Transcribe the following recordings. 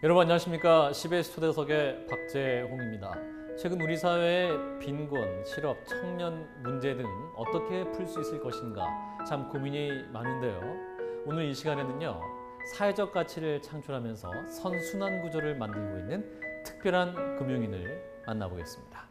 여러분 안녕하십니까? CBS 초대석의 박재홍입니다. 최근 우리 사회의 빈곤, 실업, 청년 문제 등 어떻게 풀 수 있을 것인가 참 고민이 많은데요. 오늘 이 시간에는요. 사회적 가치를 창출하면서 선순환 구조를 만들고 있는 특별한 금융인을 만나보겠습니다.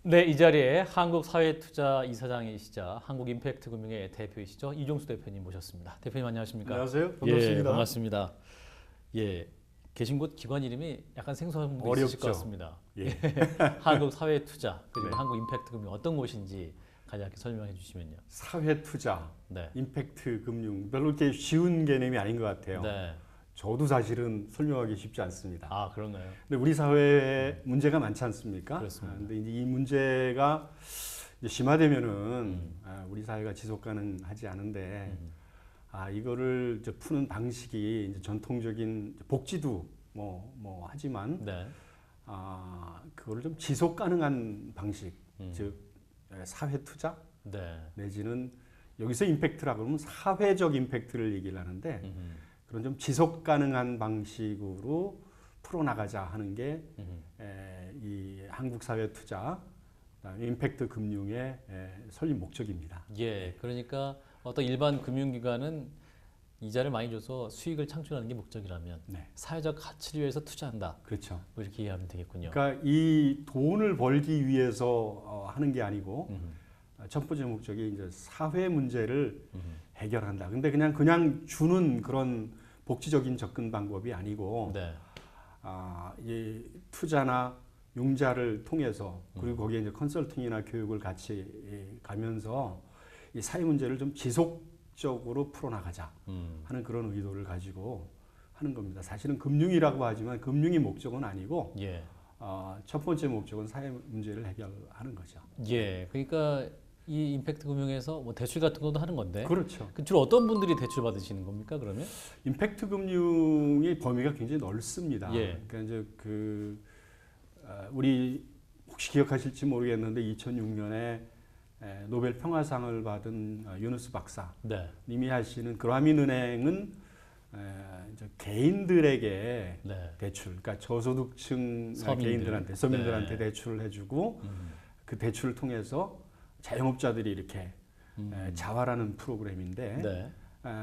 네, 이 자리에 한국사회투자 이사장이시자 한국임팩트금융의 대표이시죠. 이종수 대표님 모셨습니다. 대표님 안녕하십니까? 안녕하세요. 반갑습니다. 예, 반갑습니다. 예, 계신 곳 기관 이름이 약간 생소한 분도 있으실 것 같습니다. 예. 한국사회투자 그리고 네. 한국임팩트금융 어떤 곳인지 간략히 설명해 주시면요. 사회투자, 네. 임팩트 금융 별로 이렇게 쉬운 개념이 아닌 것 같아요. 네. 저도 사실은 설명하기 쉽지 않습니다. 아, 그런가요? 근데 우리 사회에 문제가 많지 않습니까? 그렇습니다. 근데 이제 이 문제가 이제 심화되면은 우리 사회가 지속 가능하지 않은데 이거를 이제 푸는 방식이 이제 전통적인 복지도 뭐 하지만 네. 그거를 좀 지속 가능한 방식, 즉 사회 투자 네. 내지는 여기서 임팩트라고 하면 사회적 임팩트를 얘기를 하는데 그런 좀 지속 가능한 방식으로 풀어나가자 하는 게 이 한국 사회 투자, 임팩트 금융의 설립 목적입니다. 예, 그러니까 어떤 일반 금융기관은 이자를 많이 줘서 수익을 창출하는 게 목적이라면 네. 사회적 가치를 위해서 투자한다. 그렇죠. 뭐 이렇게 이해하면 되겠군요. 그러니까 이 돈을 벌기 위해서 하는 게 아니고 첫 번째 목적이 이제 사회 문제를 해결한다. 근데 그냥 주는 그런 복지적인 접근 방법이 아니고 네. 이 투자나 융자를 통해서 그리고 거기에 이제 컨설팅이나 교육을 같이 가면서 이 사회 문제를 좀 지속적으로 풀어나가자 하는 그런 의도를 가지고 하는 겁니다. 사실은 금융이라고 하지만 금융이 목적은 아니고 예. 첫 번째 목적은 사회 문제를 해결하는 거죠. 예. 그러니까 이 임팩트 금융에서 뭐 대출 같은 것도 하는 건데. 그렇죠. 주로 어떤 분들이 대출 받으시는 겁니까, 그러면? 임팩트 금융의 범위가 굉장히 넓습니다. 예. 그러니까 이제 우리 혹시 기억하실지 모르겠는데 2006년에 노벨 평화상을 받은 유누스 박사님이 네. 하시는 그라민은행은 이제 개인들에게 네. 대출, 그러니까 저소득층 서민들. 개인들한테 서민들한테 네. 대출을 해주고 그 대출을 통해서 자영업자들이 이렇게 자활하는 프로그램인데 네.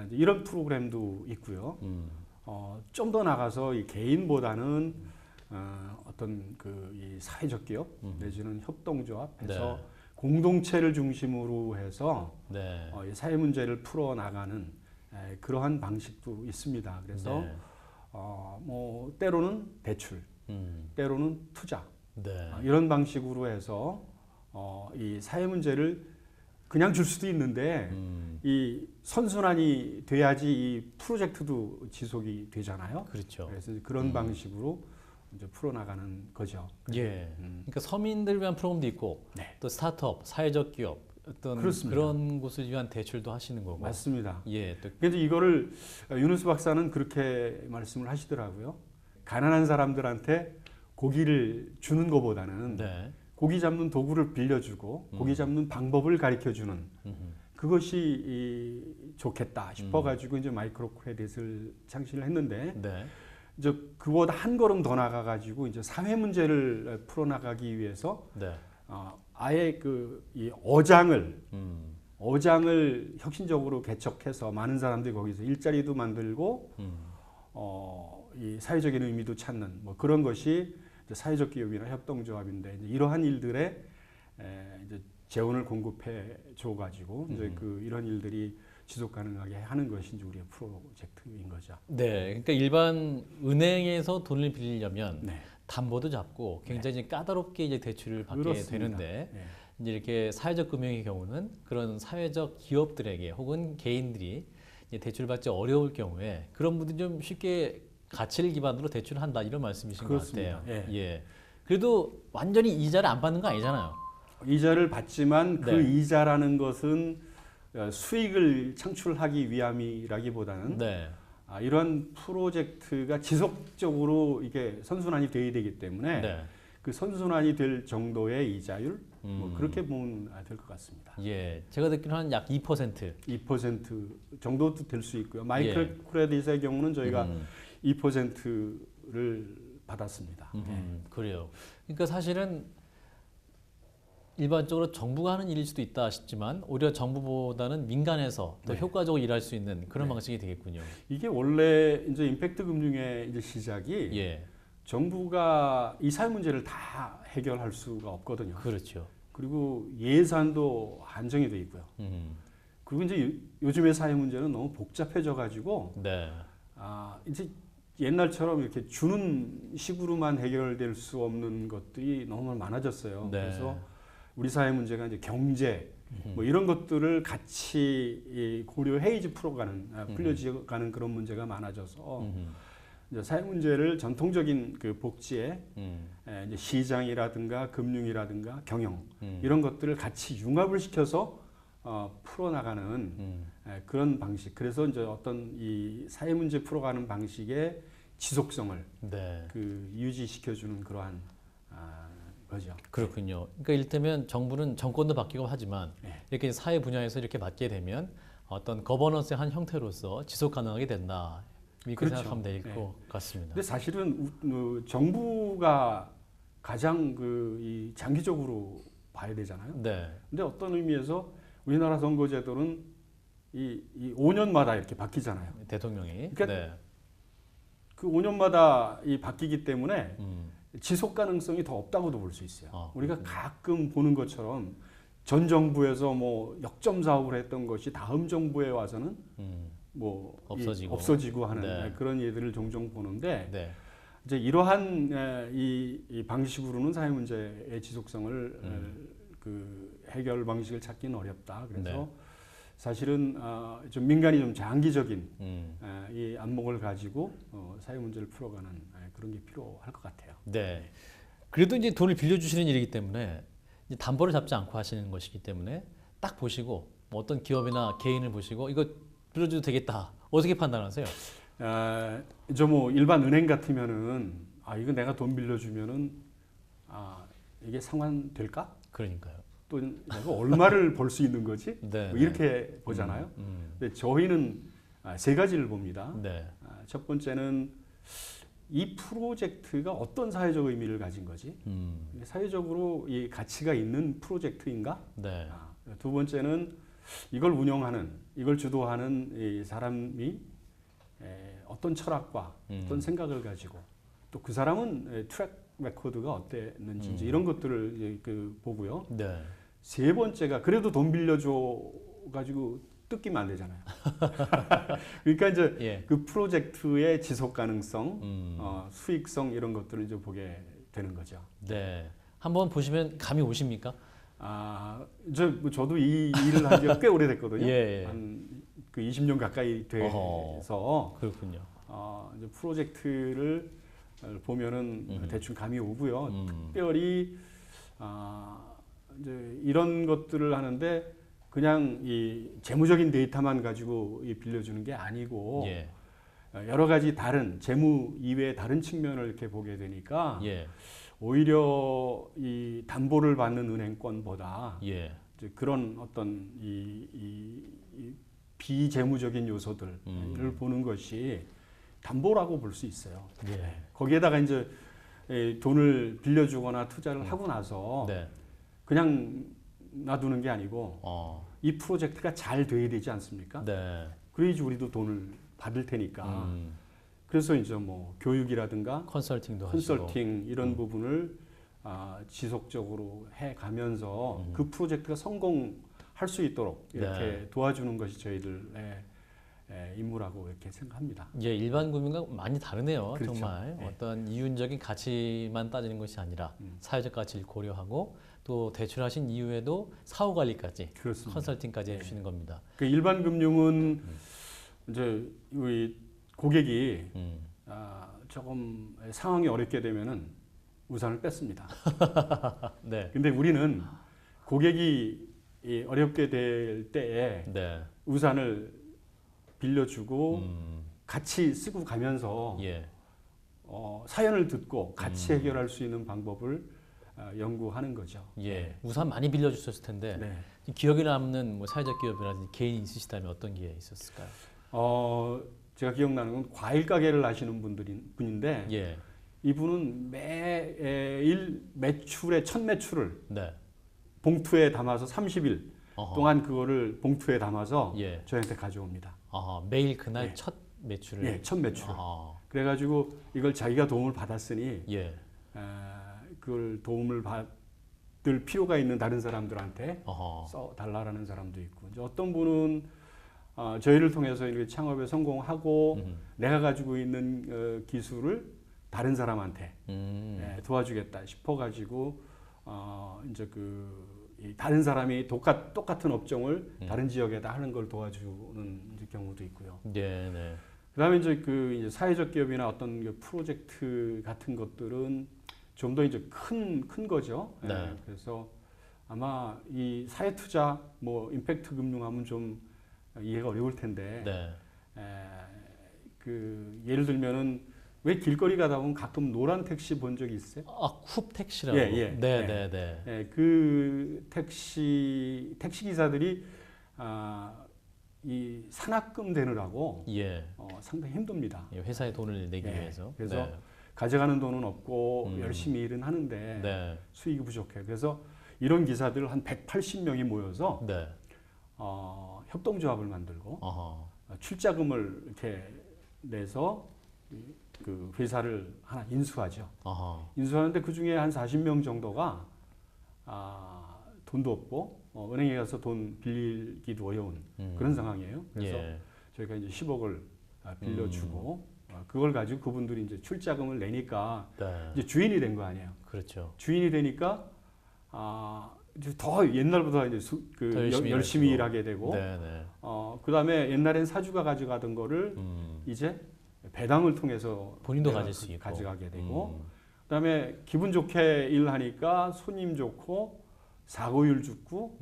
이런 프로그램도 있고요. 좀 더 나가서 이 개인보다는 어떤 이 사회적 기업 내지는 협동조합해서 네. 공동체를 중심으로 해서 네. 이 사회 문제를 풀어 나가는 그러한 방식도 있습니다. 그래서 네. 뭐 때로는 대출, 때로는 투자 네. 이런 방식으로 해서 이 사회 문제를 그냥 줄 수도 있는데 이 선순환이 돼야지 이 프로젝트도 지속이 되잖아요. 그렇죠. 그래서 그런 방식으로 이제 풀어나가는 거죠. 예. 그러니까 서민들을 위한 프로그램도 있고 네. 또 스타트업, 사회적 기업 어떤 그렇습니다. 그런 곳을 위한 대출도 하시는 거고. 맞습니다. 예. 또 그래서 이거를 유누스 박사는 그렇게 말씀을 하시더라고요. 가난한 사람들한테 고기를 주는 것보다는 네. 고기 잡는 도구를 빌려주고 고기 잡는 방법을 가르쳐주는 그것이 좋겠다 싶어가지고 이제 마이크로 크레딧을 창시를 했는데 네. 이제 그보다 한 걸음 더 나가가지고 이제 사회 문제를 풀어나가기 위해서 네. 아예 이 어장을 음. 혁신적으로 개척해서 많은 사람들이 거기서 일자리도 만들고 이 사회적인 의미도 찾는 뭐 그런 것이 이제 사회적 기업이나 협동조합인데 이제 이러한 일들에 이제 재원을 공급해 줘 가지고 이제 이런 일들이 지속 가능하게 하는 것이 이제 우리의 프로젝트인 거죠. 네, 그러니까 일반 은행에서 돈을 빌리려면 네. 담보도 잡고 굉장히 까다롭게 이제 대출을 받게 그렇습니다. 되는데 네. 이제 이렇게 사회적 금융의 경우는 그런 사회적 기업들에게 혹은 개인들이 이제 대출 받지 어려울 경우에 그런 분들이 좀 쉽게 가치를 기반으로 대출을 한다 이런 말씀이신 그렇습니다. 것 같아요. 예. 예. 그래도 완전히 이자를 안 받는 거 아니잖아요. 이자를 받지만 그 네. 이자라는 것은 수익을 창출하기 위함이라기보다는 네. 이런 프로젝트가 지속적으로 이게 선순환이 돼야 되기 때문에 네. 그 선순환이 될 정도의 이자율 뭐 그렇게 보면 될 것 같습니다. 예. 제가 듣기로는 약 2%. 2% 정도도 될 수 있고요. 마이크로 크레딧의 경우는 저희가 2%를 받았습니다. 그래요. 그러니까 사실은 일반적으로 정부가 하는 일일 수도 있다 싶지만 오히려 정부보다는 민간에서 더 네. 효과적으로 일할 수 있는 그런 네. 방식이 되겠군요. 이게 원래 이제 임팩트 금융의 이제 시작이 예. 정부가 이 사회 문제를 다 해결할 수가 없거든요. 그렇죠. 그리고 예산도 한정이 돼 있고요. 그리고 이제 요즘의 사회 문제는 너무 복잡해져 가지고 네. 이제 옛날처럼 이렇게 주는 식으로만 해결될 수 없는 것들이 너무 많아졌어요. 네. 그래서 우리 사회 문제가 이제 경제 뭐 이런 것들을 같이 고려해야지 풀려지가는 그런 문제가 많아져서 이제 사회 문제를 전통적인 그 복지에 이제 시장이라든가 금융이라든가 경영 이런 것들을 같이 융합을 시켜서 풀어나가는 그런 방식. 그래서 이제 어떤 이 사회 문제 풀어가는 방식의 지속성을 네. 유지시켜주는 그러한 거죠. 그렇군요. 그러니까 이를테면 정부는 정권도 바뀌고 하지만 네. 이렇게 사회 분야에서 이렇게 맡게 되면 어떤 거버넌스의 한 형태로서 지속 가능하게 된다. 이렇게 그렇죠. 생각하면 될 것 네. 같습니다. 근데 사실은 정부가 가장 이 장기적으로 봐야 되잖아요. 네. 근데 어떤 의미에서 우리나라 선거제도는 이 5년마다 이렇게 바뀌잖아요. 대통령이. 그러니까 네. 그 5년마다 바뀌기 때문에 지속 가능성이 더 없다고도 볼 수 있어요. 우리가 그렇군요. 가끔 보는 것처럼 전 정부에서 뭐 역점 사업을 했던 것이 다음 정부에 와서는 뭐 없어지고 하는 네. 그런 예들을 종종 보는데 네. 이제 이러한 이 방식으로는 사회 문제의 지속성을 그 해결 방식을 찾기는 어렵다. 그래서 네. 사실은 좀 민간이 좀 장기적인 이 안목을 가지고 사회 문제를 풀어가는 그런 게 필요할 것 같아요. 네. 그래도 이제 돈을 빌려주시는 일이기 때문에 이제 담보를 잡지 않고 하시는 것이기 때문에 딱 보시고 뭐 어떤 기업이나 개인을 보시고 이거 빌려줘도 되겠다. 어떻게 판단하세요? 뭐 일반 은행 같으면은 이거 내가 돈 빌려주면은 이게 상환될까? 그러니까요. 또 내가 얼마를 벌 수 있는 거지? 네. 뭐 이렇게 보잖아요. 근데 저희는 세 가지를 봅니다. 네. 첫 번째는 이 프로젝트가 어떤 사회적 의미를 가진 거지? 사회적으로 이 가치가 있는 프로젝트인가? 네. 두 번째는 이걸 운영하는, 이걸 주도하는 이 사람이 어떤 철학과 어떤 생각을 가지고 또 그 사람은 트랙 레코드가 어땠는지 이제 이런 것들을 이제 보고요. 네. 세 번째가 그래도 돈 빌려줘 가지고 뜯기면 안 되잖아요. 그러니까 이제 예. 그 프로젝트의 지속 가능성, 수익성 이런 것들을 이제 보게 되는 거죠. 네. 한번 보시면 감이 오십니까? 저도 이 일을 한 지가 꽤 오래됐거든요. 예. 한 그 20년 가까이 돼서 그렇군요. 이제 프로젝트를 보면은 대충 감이 오고요. 특별히 이제 이런 것들을 하는데 그냥 이 재무적인 데이터만 가지고 빌려주는 게 아니고 예. 여러 가지 다른 재무 이외의 다른 측면을 이렇게 보게 되니까 예. 오히려 이 담보를 받는 은행권보다 예. 이제 그런 어떤 이 비재무적인 요소들을 보는 것이 담보라고 볼 수 있어요. 예. 거기에다가 이제 돈을 빌려주거나 투자를 하고 나서 네. 그냥 놔두는 게 아니고 어, 이 프로젝트가 잘 돼야 되지 않습니까? 네. 그래야지 우리도 돈을 받을 테니까. 그래서 이제 뭐 교육이라든가 컨설팅도 하시고. 컨설팅 이런 부분을 지속적으로 해 가면서 그 프로젝트가 성공할 수 있도록 이렇게 네. 도와주는 것이 저희들의 임무라고 이렇게 생각합니다. 이제 일반 금융과 많이 다르네요. 그렇죠. 정말 네. 어떤 이윤적인 가치만 따지는 것이 아니라 사회적 가치를 고려하고 또 대출하신 이후에도 사후 관리까지 그렇습니다. 컨설팅까지 해주시는 겁니다. 그 일반 금융은 이제 우리 고객이 조금 상황이 어렵게 되면은 우산을 뺐습니다. 네, 근데 우리는 고객이 이 어렵게 될 때에 네, 우산을 빌려주고 같이 쓰고 가면서 예, 사연을 듣고 같이 해결할 수 있는 방법을 연구하는 거죠. 예. 우산 많이 빌려주셨을 텐데 네. 기억에 남는 뭐 사회적 기업이라든지 개인 있으시다면 어떤 게 있었을까요? 제가 기억나는 건 과일 가게를 하시는 분인데 예, 이분은 매일 매출의 첫 매출을 네, 봉투에 담아서 30일 어허. 동안 그거를 봉투에 담아서 예, 저희한테 가져옵니다. 매일 그날 예. 첫 매출을. 예, 첫 매출을. 어허. 그래가지고 이걸 자기가 도움을 받았으니 예, 그걸 도움을 받을 필요가 있는 다른 사람들한테 어허. 써달라라는 사람도 있고 이제 어떤 분은 저희를 통해서 이렇게 창업에 성공하고 내가 가지고 있는 기술을 다른 사람한테 도와주겠다 싶어가지고 이제 이 다른 사람이 똑같은 업종을 다른 지역에다 하는 걸 도와주는 이제 경우도 있고요. 네, 네. 그다음에 이제 사회적 기업이나 어떤 그 프로젝트 같은 것들은 좀 더 이제 큰 거죠. 네. 그래서 아마 이 사회 투자 뭐 임팩트 금융하면 좀 이해가 어려울 텐데 네. 예를 들면은 왜 길거리 가다 보면 가끔 노란 택시 본 적이 있어요? 쿱 택시라고. 예, 예, 네, 예. 네, 네. 그 택시 기사들이 이 산학금 되느라고 예. 상당히 힘듭니다. 예, 회사에 돈을 내기 예. 위해서. 그래서 네. 가져가는 돈은 없고 열심히 일은 하는데 네. 수익이 부족해요. 그래서 이런 기사들 한 180명이 모여서 네. 협동조합을 만들고 어허. 출자금을 이렇게 내서 그 회사를 하나 인수하죠. 어허. 인수하는데 그 중에 한 40명 정도가 돈도 없고 은행에 가서 돈 빌리기도 어려운 그런 상황이에요. 그래서 예. 저희가 이제 10억을 빌려주고 그걸 가지고 그분들이 이제 출자금을 내니까 네. 이제 주인이 된 거 아니에요. 그렇죠. 주인이 되니까 이제 더 옛날보다 이제 더 열심히 일하시고. 일하게 되고 네, 네. 그다음에 옛날엔 사주가 가져가던 거를 이제 배당을 통해서 본인도 내가 가질 수 있고. 가져가게 되고 그다음에 기분 좋게 일하니까 손님 좋고 사고율 죽고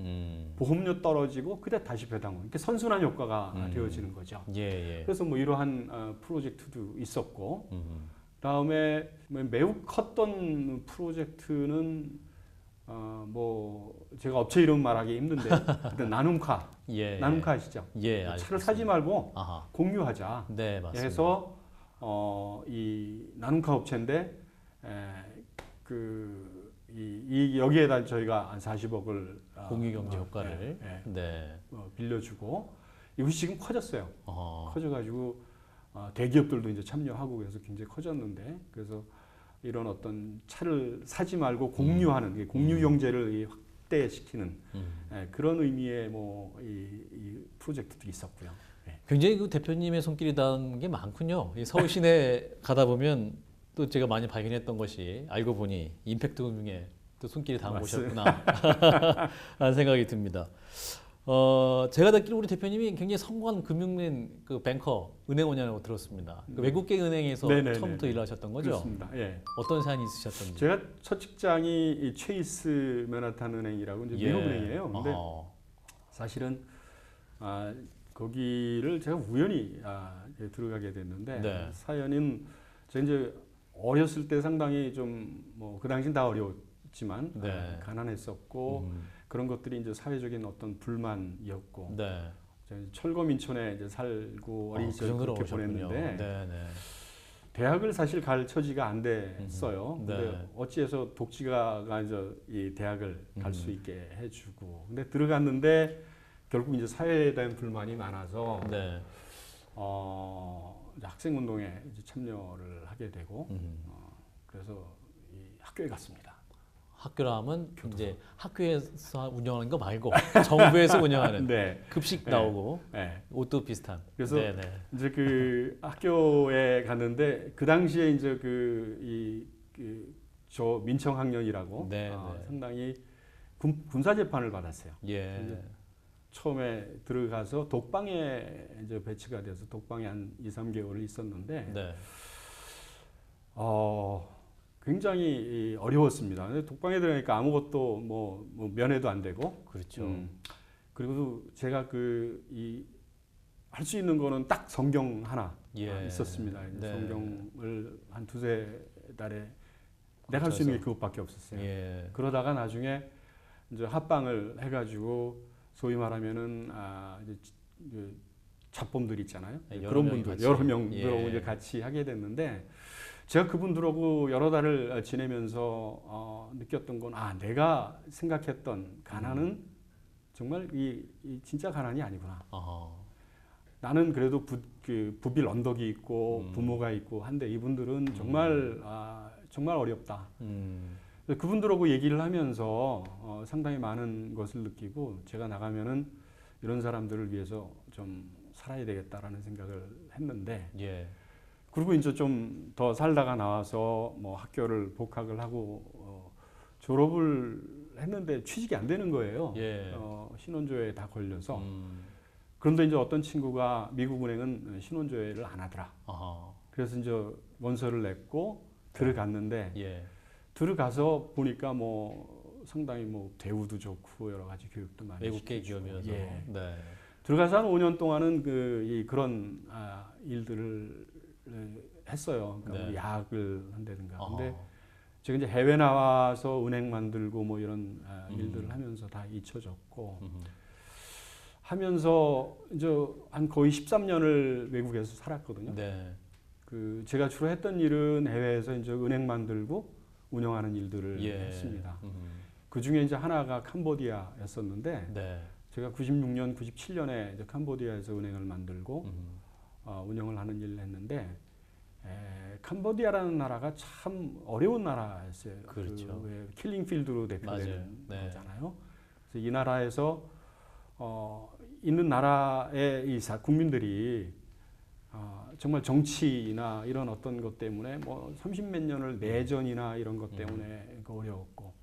보험료 떨어지고 그때 다시 배당을 이렇게 선순환 효과가 되어지는 거죠. 예, 예. 그래서 뭐 이러한 프로젝트도 있었고 그다음에 매우 컸던 프로젝트는 뭐 제가 업체 이름 말하기 힘든데 일단 나눔카 예. 나눔카 아시죠? 예, 차를 알겠습니다. 사지 말고 아하. 공유하자 네, 맞습니다. 해서 이 나눔카 업체인데 여기에다 저희가 한 40억을 공유 경제 효과를 네. 빌려주고 이것이 지금 커졌어요. 어허. 커져가지고 대기업들도 이제 참여하고 그래서 굉장히 커졌는데 그래서 이런 어떤 차를 사지 말고 공유하는 이 공유 경제를 이 확대시키는 그런 의미의 이 프로젝트도 있었고요. 굉장히 그 대표님의 손길이 닿은 게 많군요. 이 서울 시내 가다 보면 또 제가 많이 발견했던 것이 알고 보니 임팩트 금융에 또 손길이 닿은 곳이었구나 라는 생각이 듭니다. 제가 듣기로 우리 대표님이 굉장히 성공한 금융인 그 뱅커 은행원이라고 들었습니다. 그 외국계 은행에서 네네네네. 처음부터 일하셨던 거죠? 그렇습니다. 예. 어떤 사연이 있으셨던지. 제가 첫 직장이 이 체이스 맨하탄 은행이라고 이제 미국 은행이에요. 근데 사실은 거기를 제가 우연히 들어가게 됐는데 네. 사연은 제가 이제 어렸을 때 상당히 좀 뭐 그 당시는 다 어려웠지만 네. 가난했었고 그런 것들이 이제 사회적인 어떤 불만이었고 네. 제가 철거민촌에 이제 살고 어린 그 시절 정도로 그렇게 오셨군요. 보냈는데 네, 네. 대학을 사실 갈 처지가 안 됐어요. 네. 근데 어찌해서 독지가가 이제 이 대학을 갈 수 있게 해주고, 근데 들어갔는데 결국 이제 사회에 대한 불만이 많아서 네. 이제 학생운동에 이제 참여를 하게 되고, 그래서 이 학교에 갔습니다. 학교라 하면 이제 학교에서 운영하는 거 말고 정부에서 운영하는 네. 급식 네. 나오고 네. 옷도 비슷한. 그래서 네네. 이제 그 학교에 갔는데 그 당시에 이제 저 민청학년이라고 네, 네. 상당히 군사 재판을 받았어요. 예. 근데 처음에 들어가서 독방에 이제 배치가 돼서 독방에 한 2, 3개월을 있었는데 네. 굉장히 어려웠습니다. 근데 독방에 들어가니까 아무것도 뭐 면회도 안 되고, 그렇죠. 그리고 제가 할 수 있는 거는 딱 성경 하나 예. 있었습니다. 네. 성경을 한 두세 달에 내가 할 수 있는 게 그것밖에 없었어요. 예. 그러다가 나중에 이제 합방을 해가지고 소위 말하면은 이제 그 잡범들 있잖아요. 여러 그런 명이 분들 같이. 여러 명들하고 예. 이제 같이 하게 됐는데, 제가 그분들하고 여러 달을 지내면서 느꼈던 건 내가 생각했던 가난은 정말 이 진짜 가난이 아니구나. 어허. 나는 그래도 부빌 언덕이 있고 부모가 있고 한데 이분들은 정말 정말 어렵다. 그래서 그분들하고 얘기를 하면서 상당히 많은 것을 느끼고, 제가 나가면은 이런 사람들을 위해서 좀 살아야 되겠다라는 생각을 했는데, 예. 그리고 이제 좀 더 살다가 나와서 뭐 학교를 복학을 하고 졸업을 했는데 취직이 안 되는 거예요. 예. 신원조회에 다 걸려서. 그런데 이제 어떤 친구가 미국 은행은 신원조회를 안 하더라. 어허. 그래서 이제 원서를 냈고 들어갔는데, 예. 들어가서 보니까 뭐 상당히 뭐 대우도 좋고 여러 가지 교육도 많이 외국계 시켜주고. 기업이어서. 예. 네. 들어가서 한 5년 동안은 그런 일들을 했어요. 그러니까 네. 뭐 야학을 한다든가. 어허. 근데 제가 이제 해외 나와서 은행 만들고 뭐 이런 일들을 하면서 다 잊혀졌고, 하면서 이제 한 거의 13년을 외국에서 살았거든요. 네. 제가 주로 했던 일은 해외에서 이제 은행 만들고 운영하는 일들을 예. 했습니다. 그 중에 이제 하나가 캄보디아였었는데, 네. 제가 96년, 97년에 이제 캄보디아에서 은행을 만들고 운영을 하는 일을 했는데, 캄보디아라는 나라가 참 어려운 나라였어요. 그렇죠. 왜 킬링필드로 대표되는 네. 거잖아요. 그래서 이 나라에서 있는 나라의 국민들이 정말 정치나 이런 어떤 것 때문에 뭐 30몇 년을 내전이나 이런 것 때문에 어려웠고,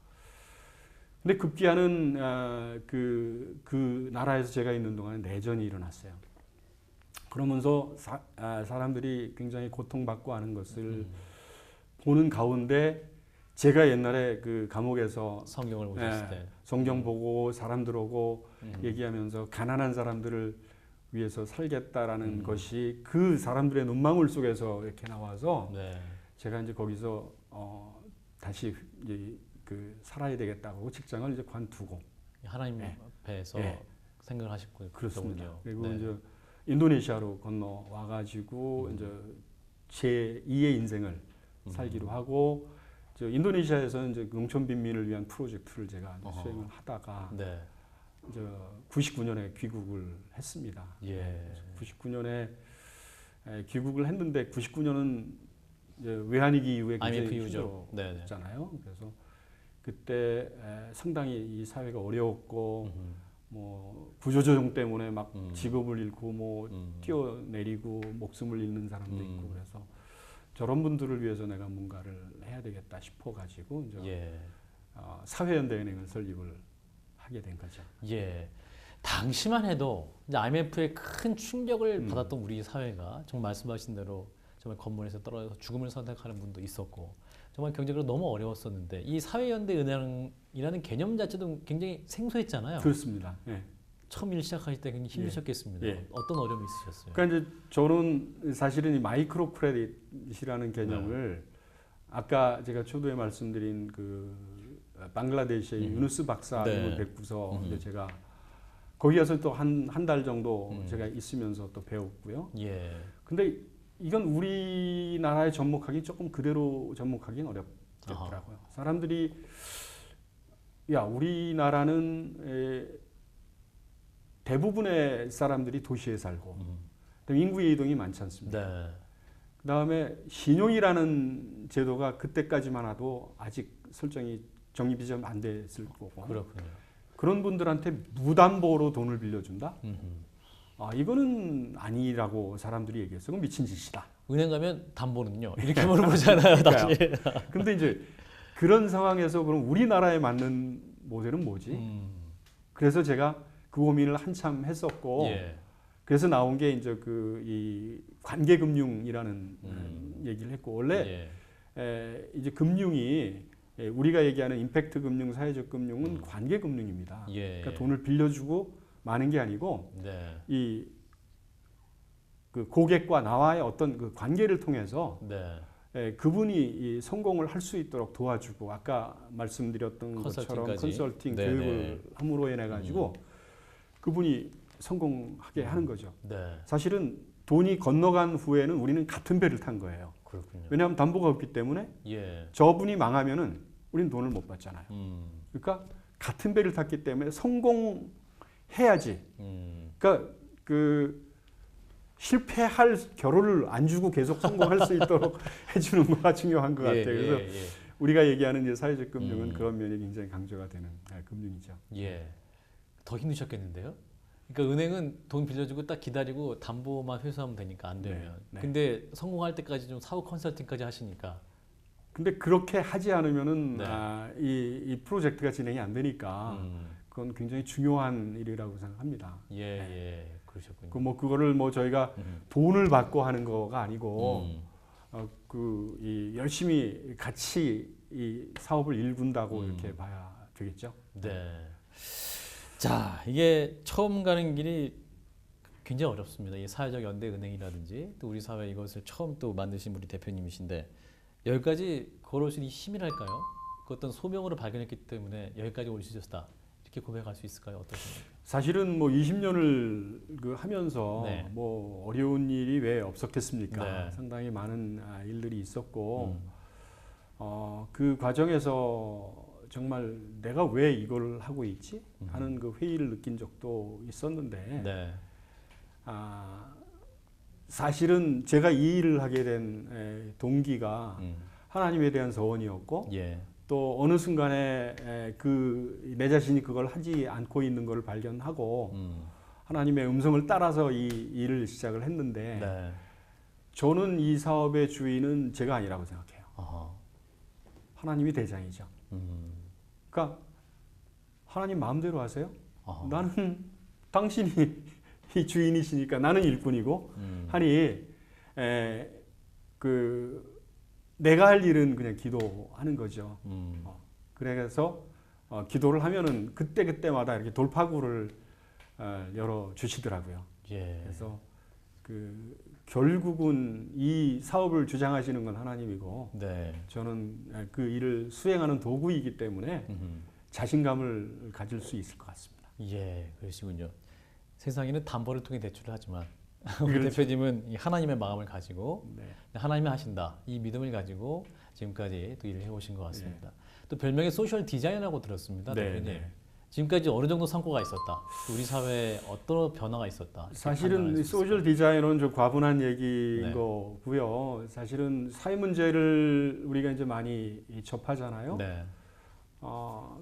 근데 급기야는 그 나라에서 제가 있는 동안에 내전이 일어났어요. 그러면서 사람들이 굉장히 고통받고 하는 것을 보는 가운데, 제가 옛날에 그 감옥에서 성경을 보셨을 때. 성경 보고 사람들하고 얘기하면서 가난한 사람들을 위해서 살겠다라는 것이 그 사람들의 눈망울 속에서 이렇게 나와서, 네. 제가 이제 거기서 다시 이제 살아야 되겠다고 직장을 이제 관두고. 하나님 네. 앞에서 네. 생각을 하셨군요. 그렇습니다. 그리고 네. 이제 인도네시아로 건너 와가지고 이제 제 2의 인생을 살기로 하고, 인도네시아에서 이제 농촌 빈민을 위한 프로젝트를 제가 수행을 하다가 네. 이제 99년에 귀국을 했습니다. 예. 99년에 귀국을 했는데, 99년은 외환위기 이후에 IMF 굉장히 이후죠. 네네. 힘들었잖아요. 그래서 그때 상당히 이 사회가 어려웠고, 뭐 구조조정 때문에 막 직업을 잃고 뭐 뛰어내리고 목숨을 잃는 사람도 있고, 그래서 저런 분들을 위해서 내가 뭔가를 해야 되겠다 싶어가지고 이제 예. 사회연대은행을 설립을 하게 된 거죠. 예. 당시만 해도 이제 IMF의 큰 충격을 받았던 우리 사회가 정말 말씀하신 대로 정말 건물에서 떨어져서 죽음을 선택하는 분도 있었고, 정말 경제적으로 너무 어려웠었는데, 이 사회연대은행이라는 개념 자체도 굉장히 생소했잖아요. 그렇습니다. 예. 처음 일 시작하실 때 굉장히 힘드셨겠습니다. 예. 어떤 어려움이 있으셨어요? 그러니까 이제 저는 사실은 이 마이크로 크레딧이라는 개념을 아까 제가 초두에 말씀드린 그 방글라데시의 유누스 박사님을 뵙고서 이제 제가 거기 가서 또 한 달 정도 제가 있으면서 또 배웠고요. 예. 근데 이건 우리나라에 접목하기 조금 그대로 접목하기는 어렵더라고요. 사람들이 야 우리나라는 대부분의 사람들이 도시에 살고 인구의 이동이 많지 않습니까? 네. 그다음에 신용이라는 제도가 그때까지만 해도 아직 설정이 정립이 좀 안 됐을 거고 그렇군요. 그런 분들한테 무담보로 돈을 빌려준다? 음흠. 이거는 아니라고 사람들이 얘기했어. 그건 미친 짓이다. 은행 가면 담보는요? 이렇게 물어보잖아요. 다시. 근데 이제 그런 상황에서 그럼 우리나라에 맞는 모델은 뭐지? 그래서 제가 그 고민을 한참 했었고 예. 그래서 나온 게 이제 이 관계금융이라는 얘기를 했고 원래 이제 금융이 우리가 얘기하는 임팩트 금융, 사회적 금융은 관계금융입니다. 예. 그러니까 돈을 빌려주고 마는 게 아니고 네. 그 고객과 나와의 어떤 그 관계를 통해서 네. 그분이 이 성공을 할 수 있도록 도와주고 아까 말씀드렸던 것처럼 컨설팅 네네. 교육을 함으로 인해 가지고 그분이 성공하게 하는 거죠. 네. 사실은 돈이 건너간 후에는 우리는 같은 배를 탄 거예요. 그렇군요. 왜냐하면 담보가 없기 때문에 예. 저분이 망하면은 우리는 돈을 못 받잖아요. 그러니까 같은 배를 탔기 때문에 성공해야지. 그러니까 그 실패할 결혼을 안 주고 계속 성공할 수 있도록 해주는 거가 중요한 것 같아요. 그래서 우리가 얘기하는 이제 사회적 금융은 그런 면이 굉장히 강조가 되는 금융이죠. 예. 더 힘드셨겠는데요? 그러니까 은행은 돈 빌려주고 딱 기다리고 담보만 회수하면 되니까 안 되면. 네. 근데 성공할 때까지 좀 사후 컨설팅까지 하시니까. 근데 그렇게 하지 않으면은 네. 이 프로젝트가 진행이 안 되니까 그건 굉장히 중요한 일이라고 생각합니다. 예. 그러셨군요. 그거를 저희가 돈을 받고 하는 거가 아니고 열심히 같이 이 사업을 일군다고 이렇게 봐야 되겠죠. 네. 자, 이게 처음 가는 길이 굉장히 어렵습니다. 이 사회적 연대 은행이라든지 또 우리 사회 이것을 처음 또 만드신 우리 대표님이신데 여기까지 걸어오신 이 힘이랄까요? 그 어떤 소명으로 발견했기 때문에 여기까지 올 수 있었다. 이렇게 고백할 수 있을까요? 어떠십니까? 사실은 20년을 하면서 네. 어려운 일이 왜 없었겠습니까? 네. 상당히 많은 일들이 있었고 그 과정에서 정말 내가 왜 이걸 하고 있지? 하는 그 회의를 느낀 적도 있었는데 네. 사실은 제가 이 일을 하게 된 동기가 하나님에 대한 소원이었고 예. 또 어느 순간에 내 자신이 그걸 하지 않고 있는 걸 발견하고 하나님의 음성을 따라서 이 일을 시작을 했는데 네. 저는 이 사업의 주인은 제가 아니라고 생각해요. 아하. 하나님이 대장이죠. 그러니까 하나님 마음대로 하세요. 아하. 나는 당신이 이 주인이시니까 나는 일꾼이고 하니 내가 할 일은 그냥 기도하는 거죠. 그래서 기도를 하면은 그때마다 이렇게 돌파구를 열어 주시더라고요. 예. 그래서 결국은 이 사업을 주장하시는 건 하나님이고 네. 저는 그 일을 수행하는 도구이기 때문에 자신감을 가질 수 있을 것 같습니다. 예, 그러시군요. 세상에는 담보를 통해 대출을 하지만 우리 그렇죠. 대표님은 이 하나님의 마음을 가지고 네. 하나님이 하신다 이 믿음을 가지고 지금까지 또 일을 해오신 것 같습니다. 또 별명이 소셜 디자이너라고 들었습니다. 네, 대표님. 네. 지금까지 어느 정도 성과가 있었다. 또 우리 사회에 어떤 변화가 있었다. 사실은 소셜 디자이너는 좀 과분한 얘기인 네. 거고요. 사실은 사회 문제를 우리가 이제 많이 접하잖아요. 네.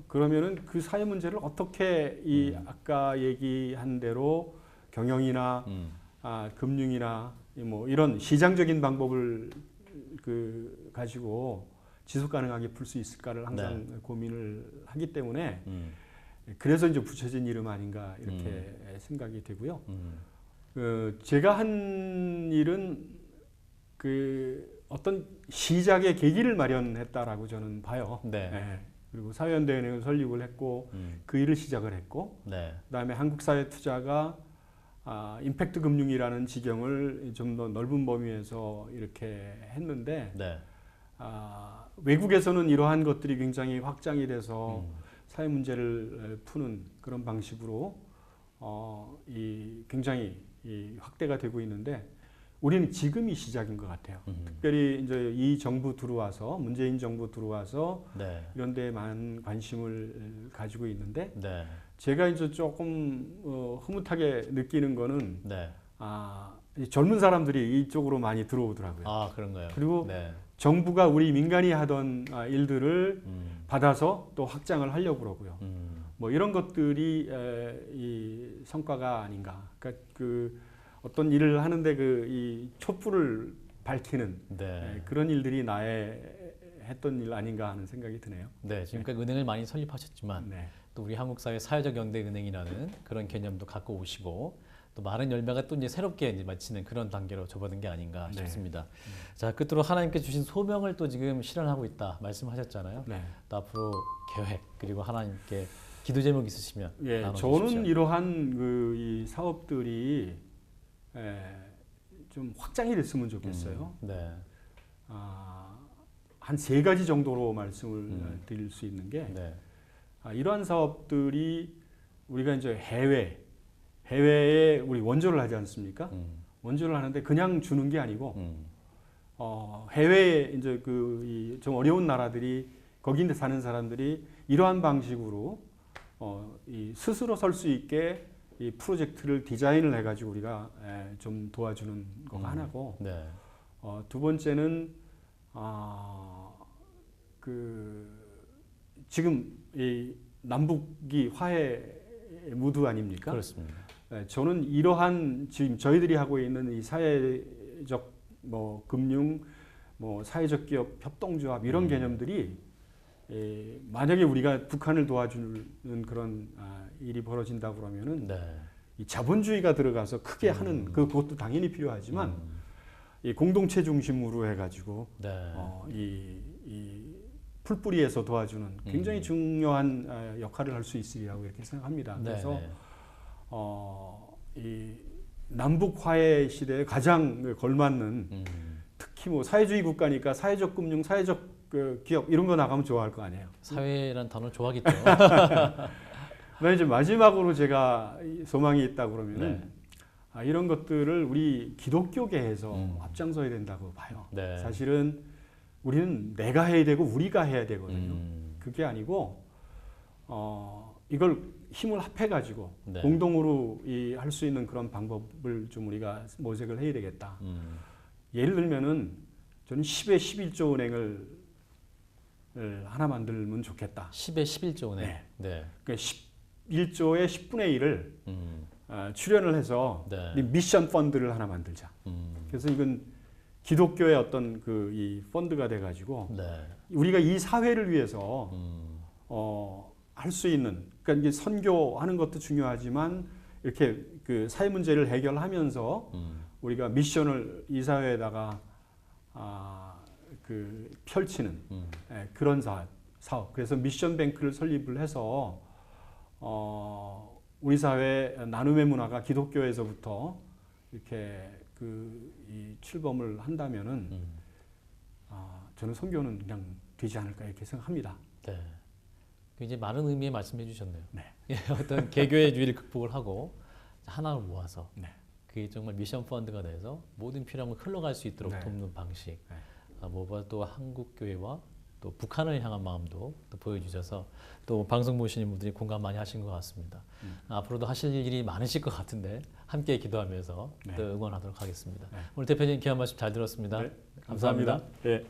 그러면은 그 사회 문제를 어떻게 아까 얘기한 대로 경영이나 금융이나 이런 시장적인 방법을 가지고 지속 가능하게 풀 수 있을까를 항상 고민을 하기 때문에 그래서 이제 붙여진 이름 아닌가 이렇게 생각이 되고요. 제가 한 일은 어떤 시작의 계기를 마련했다라고 저는 봐요. 네. 네. 그리고 사회연대은행을 설립을 했고 그 일을 시작을 했고 네. 그다음에 한국사회투자가 임팩트 금융이라는 지경을 좀 더 넓은 범위에서 이렇게 했는데 네. 외국에서는 이러한 것들이 굉장히 확장이 돼서 사회 문제를 푸는 그런 방식으로 굉장히 확대가 되고 있는데 우리는 지금이 시작인 것 같아요. 특별히 이제 이 정부 들어와서 문재인 정부 들어와서 네. 이런 데 많은 관심을 가지고 있는데 네. 제가 이제 조금 흐뭇하게 느끼는 거는 네. 이 젊은 사람들이 이쪽으로 많이 들어오더라고요. 아, 그런가요? 그리고 네. 정부가 우리 민간이 하던 일들을 받아서 또 확장을 하려고 그러고요. 뭐 이런 것들이 이 성과가 아닌가. 그러니까 그 어떤 일을 하는데 그 이 촛불을 밝히는 네. 그런 일들이 나의 했던 일 아닌가 하는 생각이 드네요. 네, 지금까지 은행을 많이 설립하셨지만 네. 또 우리 한국 사회 사회적 연대 은행이라는 그런 개념도 갖고 오시고 또 많은 열매가 또 이제 새롭게 이제 마치는 그런 단계로 접어든 게 아닌가 네. 싶습니다. 자, 끝으로 하나님께 주신 소명을 또 지금 실현하고 있다 말씀하셨잖아요. 네. 또 앞으로 계획 그리고 하나님께 기도 제목 있으시면 예, 나눠주십시오. 저는 이러한 그 이 사업들이 좀 확장이 됐으면 좋겠어요. 네. 한 세 가지 정도로 말씀을 드릴 수 있는 게 네. 이러한 사업들이 우리가 이제 해외에 우리 원조를 하지 않습니까? 원조를 하는데 그냥 주는 게 아니고 해외에 이제 그 좀 어려운 나라들이 거기 사는 사람들이 이러한 방식으로 이 스스로 설 수 있게 이 프로젝트를 디자인을 해가지고 우리가 좀 도와주는 거가 하나고 네. 두 번째는 그 지금 이 남북이 화해 무드 아닙니까? 그렇습니다. 저는 이러한 지금 저희들이 하고 있는 이 사회적 뭐 금융 뭐 사회적 기업 협동조합 이런 개념들이 만약에 우리가 북한을 도와주는 그런 일이 벌어진다 그러면은 네. 이 자본주의가 들어가서 크게 하는 그것도 당연히 필요하지만 이 공동체 중심으로 해가지고 네. 이 풀뿌리에서 도와주는 굉장히 중요한 역할을 할 수 있으리라고 이렇게 생각합니다. 네. 그래서 네. 이 남북 화해 시대에 가장 걸맞는 특히 뭐 사회주의 국가니까 사회적 금융, 사회적 그 기업 이런 거 나가면 좋아할 거 아니에요. 사회란 단어 좋아하겠죠. 그다음에 이제 마지막으로 제가 소망이 있다 그러면은 네. 이런 것들을 우리 기독교계에서 앞장서야 된다고 봐요. 네. 사실은 우리는 내가 해야 되고 우리가 해야 되거든요. 그게 아니고 이걸 힘을 합해 가지고 네. 공동으로 할 수 있는 그런 방법을 좀 우리가 모색을 해야 되겠다. 예를 들면은 저는 10에 11조 은행을 하나 만들면 좋겠다. 10에 11조 은행. 네. 네. 그러니까 11조의 10분의 1을 출연을 해서 네. 미션 펀드를 하나 만들자. 그래서 이건 기독교의 어떤 그 이 펀드가 돼가지고 네. 우리가 이 사회를 위해서 할 수 있는 그러니까 이제 선교하는 것도 중요하지만 이렇게 그 사회 문제를 해결하면서 우리가 미션을 이 사회에다가 그 펼치는 그런 사업. 그래서 미션 뱅크를 설립을 해서 우리 사회 나눔의 문화가 기독교에서부터 이렇게 이 출범을 한다면은 저는 선교는 그냥 되지 않을까 이렇게 생각합니다. 네. 굉장히 많은 의미의 말씀해 주셨네요. 네. 어떤 개교의 주의를 극복을 하고 하나를 모아서 네. 그게 정말 미션 펀드가 돼서 모든 필요한 걸 흘러갈 수 있도록 네. 돕는 방식. 네. 무엇보다 또 한국 교회와 또 북한을 향한 마음도 또 보여주셔서 또 방송 보시는 분들이 공감 많이 하신 것 같습니다. 앞으로도 하실 일이 많으실 것 같은데 함께 기도하면서 네. 또 응원하도록 하겠습니다. 네. 오늘 대표님 귀한 말씀 잘 들었습니다. 네. 감사합니다. 네.